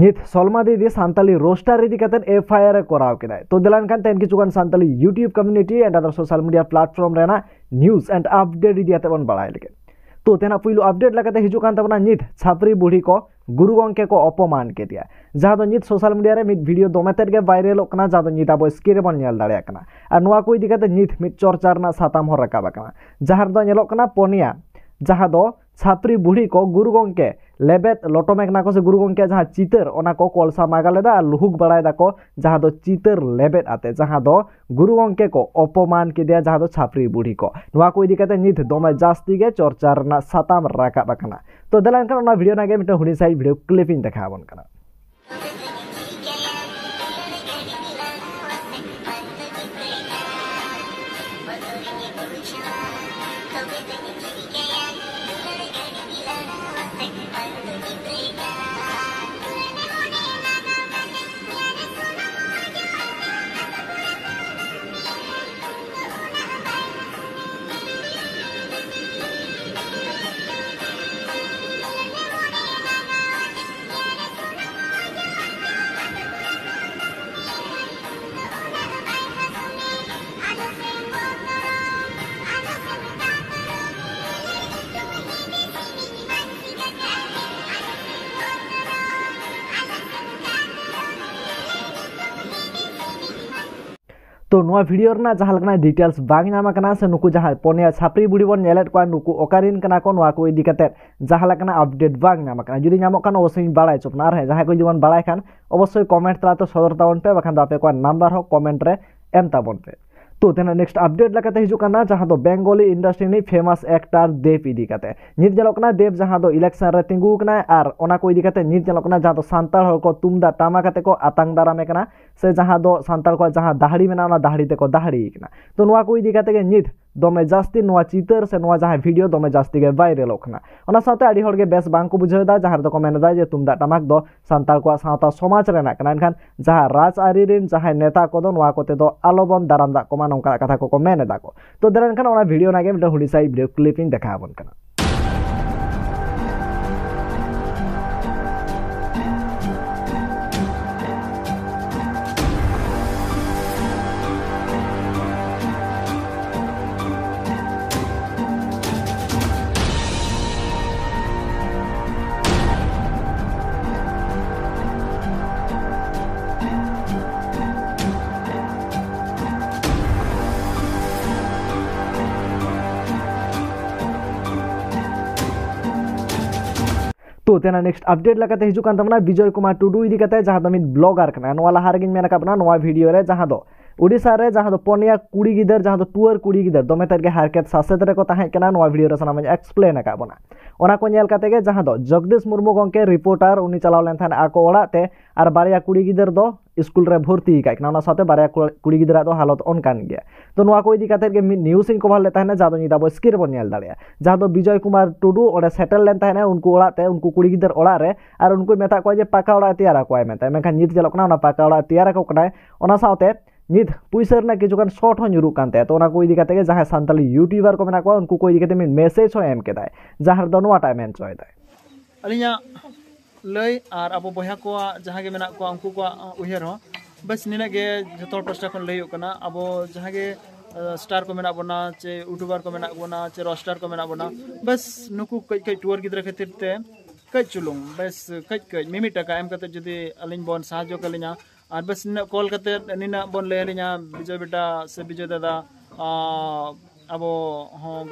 नित सलमा दीदी सानताली रोस्टार इदी कतेन एफआईआर कराव केदाय तो दिलान खान तेन किचुगान Santali YouTube community and other social media platform रेना न्यूज एंड अपडेट इदी आते बन बाड़ाय लेके तो तेना पुइलु अपडेट लगाते हिजु कान तबना नित छापरी बुढ़ी को गुरु गंके को अपमान के दिया जहाँ दो नित सोशल मीडिया रे मिट वीडियो दोमेतेर के वायरल कना जहाँ दो नित अब स्क्रीन बन नेल दाड़े कना और नुआ को इदी कते नित मिट चर्चा रना साताम हो रकाब कना जहाँ दो नेलो कना पोनिया जहाँ दो छापरी बुढ़ी को गुरु गंके लेबेत लटोमेकना को से गुरु गंके जहाँ चितर ओना को कोलसा मागालेदा और लुहुक बड़ाय दाको जहाँ दो चितर लेबेत आते जहाँ दो गुरु गंके को अपमान के दिया जहाँ दो छापरी बुढ़ी को नुआ को इदी कते नित दोमे जास्ती के चर्चा रना साताम राकाब कना तो दलान खान ओना वीडियो नागे मिट हुडी साइड वीडियो क्लिपिंग देखाबन कना। तो नुआ वीडियो रना जहाँ लगना डिटेल्स बांग नामा कना से नुकु जहाँ पोनिया छापरी बुढ़ी बन नेलेट को नुकु ओकारिन कना को नुआ को इदी कते जहाँ लगना अपडेट बांग नामा कना जुदी नामो कान अवश्य बाड़ाय चोपना रहे जहाँ को जीवन बाड़ाय खान अवश्य कमेंट तला तो सदर तावन पे बखान दो आपे को नंबर हो कमेंट रे एम ताबन पे तो तेना नेक्स्ट अपडेट लगाते हिजु कना जहाँ दो बेंगोली इंडस्ट्री नि फेमस एक्टर देव इदी कते नित जलकना देव जहाँ दो इलेक्शन रे तिंगु कना और ओना को इदी कते नित जलकना जहाँ दो सांताल हर को तुमदा टामा कते को आतंग दारामे कना से जहाँ दो सांताल को जहाँ दाहड़ी मेना ओना दाहड़ी ते को दाहड़ी कना तो नुआ को इदी कते के नित दोमे जास्ती नुआ चितर से नुआ जहाँ वीडियो दोमे जास्ती के वायरल कना ओना साथे आडी हर के बेस बांग को बुझेदा जहाँ दो को मेनदा जे तुमदा टामाक दो सांताल को सावता समाज रेना कना एनखान जहाँ राजआरी रिन जहाँ नेता को दो नुआ कोते दो आलोबन दाराम दा को नौका कथा को मेनेदा को तो दरान खान ओना वीडियो नागे मिटा हुडी साइड वीडियो क्लिपिंग देखाबन कना। तो तेना नेक्स्ट अपडेट लगाते हिजु कान तमना विजय कुमार टुडू इदी कते जहाँ दो मिट ब्लॉगर कना नोआ लहार गिन मेना कपना नोआ वीडियो रे जहाँ दो उड़ीसा रे जहाँ दो पोनिया कुड़ी गिदर जहाँ दो टूर कुड़ी गिदर दोमे तरके हारकेत सासेत रे को ताहे कना नोआ वीडियो रे सनाम एक्सप्लेन का बना ओना को नेल कते के जहाँ दो जगदीश मुर्मू गंके रिपोर्टर उनी चलाव लेन थान आको ओड़ा ते और बारिया कुड़ी गिदर दो स्कूल रे भर्ती का ओना साथे बारिया कुड़ी गिदरा दो हालत अनकान गया तो नोआ को इदी कते के न्यूज इन कवर लेता है जहाँ दो निदा बो स्क्रीन बन नेल दाड़िया जहाँ दो विजय कुमार टुडू ओडे सेटल लेन थाने उनको ओड़ा ते उनको कुड़ी गिदर ओड़ा रे और उनको मेता को जे पाका ओड़ा तैयार को मेता मेखा नित जलक ना पाका ओड़ा तैयार को कनाय ओना साथे नित पुइसर ना किछुगान शॉर्ट हो nyuruक कानते तो ओना को इदी कते जहाँ सानताली यूट्यूबर को मेना को उनको को इदी कते मेसेज हो एम केदाय जहाँ दो नोआ टाइम एन चोय दाय अलिया लय आर अब बहा को जहाँ के मेना को उनको को उहेर हो बस निना के जतो प्रश्न कोन लय कना अब जहाँ के स्टार को मेना बना चे यूट्यूबर को मेना बना चे रोस्टार को मेना बना बस नुकु कई कई टूर गिद्र खातिर ते कई चुलुंग बस कई कई मिमी टका एम कते जदी अलिन बन साहाय्य कलिना और बस कॉल करते निना बन लेलिना विजय बेटा से विजय दादा अब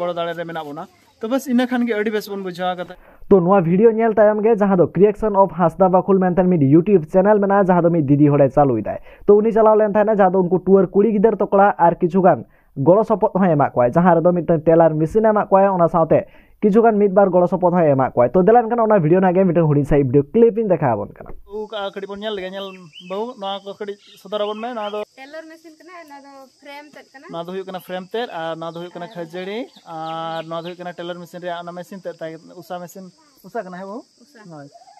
गड़ दाड़े रे मेना बना तो बस इना खान के अड़ी बेस बन बुझा करते तो नुआ वीडियो नेल तायम गे जहाँ दो क्रिएशन ऑफ हासदा बाकुल मेंतन मिड यूट्यूब चैनल मेना जहाँ दो मी दीदी होड़े चालू इदाय तो उनी चलाव लेन थाने जहाँ दो उनको टूर कुड़ी गिदर तकड़ा और किछुगान गड़ो सपोर्ट हो एमा कोय जहाँ रे मिट टेलर मशीन एमा कोय ओना साथे किछुगान मिट बार गड़ो सपोर्ट हो एमा कोय तो देलान कना ओना वीडियो नागे मिट हुडी साइ वीडियो क्लिपिंग देखाबन कना उ का खड़ी बन नेल लगे नेल बहु ना को खड़ी सदरबन में ना दो टेलर मशीन कना ना दो फ्रेम तेत कना ना दो हुई कना फ्रेम तेर आ ना दो हुई कना खजड़ी आ ना दो हुई कना टेलर मशीन रे ना मशीन ते उषा मशीन उषा कना है वो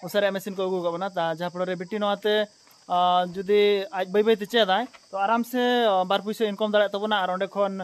उषा रे मशीन को उगु का बना ता जहाँ रे बिटी नोते जुदी आज बै बै ते चेदाय तो आराम से बार पैसा इनकम दाड़े तबना और ओंडे खन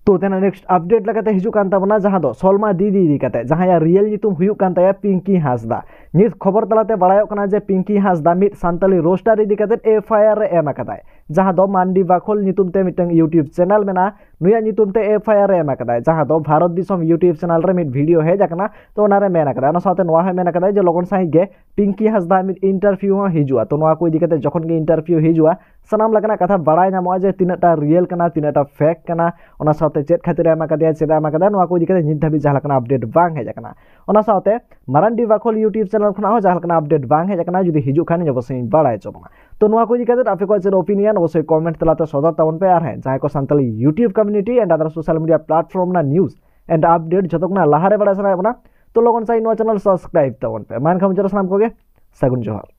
तो तेना नेक्स्ट अपडेट लगाते हिजु कान ताबना जहाँ दो सलमा दीदी इदी कते जहाँ या रियल नितुम हुयु कान ताया पिंकी हासदा नित खबर तलाते बड़ायोग कना जे पिंकी हांसदा मिट सान्ताली रोस्टार इदी कते FIR रे एम अकादाय जहां दो मांडी बाखोल नितुम ते मिटंग यूट्यूब चैनल मेना नुया नितुम ते FIR रे एम अकादाय जहां दो भारत दिसम यूट्यूब चैनल रे मिट वीडियो हेज अकना तो ओनारे मेन अकादाय ओना साथे नोआ हे मेन अकादाय जे लगन साहि गे पिंकी हांसदा मिट इंटरव्यू हो हिजुआ तो नोआ को इदी कते जखन गे इंटरव्यू हिजुआ सनाम लगना कथा बड़ाय नामो जे तिनाटा रियल कना तिनाटा फेक कना ओना साथे चेत खातिर एम अकादाय चेदा एम अकादाय नोआ को इदी कते नित धाबि जहां लकना अपडेट बांग हेज अकना ओना साथे मारांडी बाखोल यूट्यूब चैनल खना हो जहां लकना अपडेट बांग हेज अकना जुदी हिजु खान अवश्य बड़ाय चोमा तो नोआ को इदी कते आपे को चेर ओपिनियन अवश्य कमेंट तलाते सदर तावन पे आर है जहां को Santali YouTube community and other social media platform ना न्यूज़ एंड अपडेट जतोकना लाहारे बड़ा सना तो लोगन साइ नो चैनल सब्सक्राइब तावन पे मान खम जरा सलाम कोगे सगुन जोहार।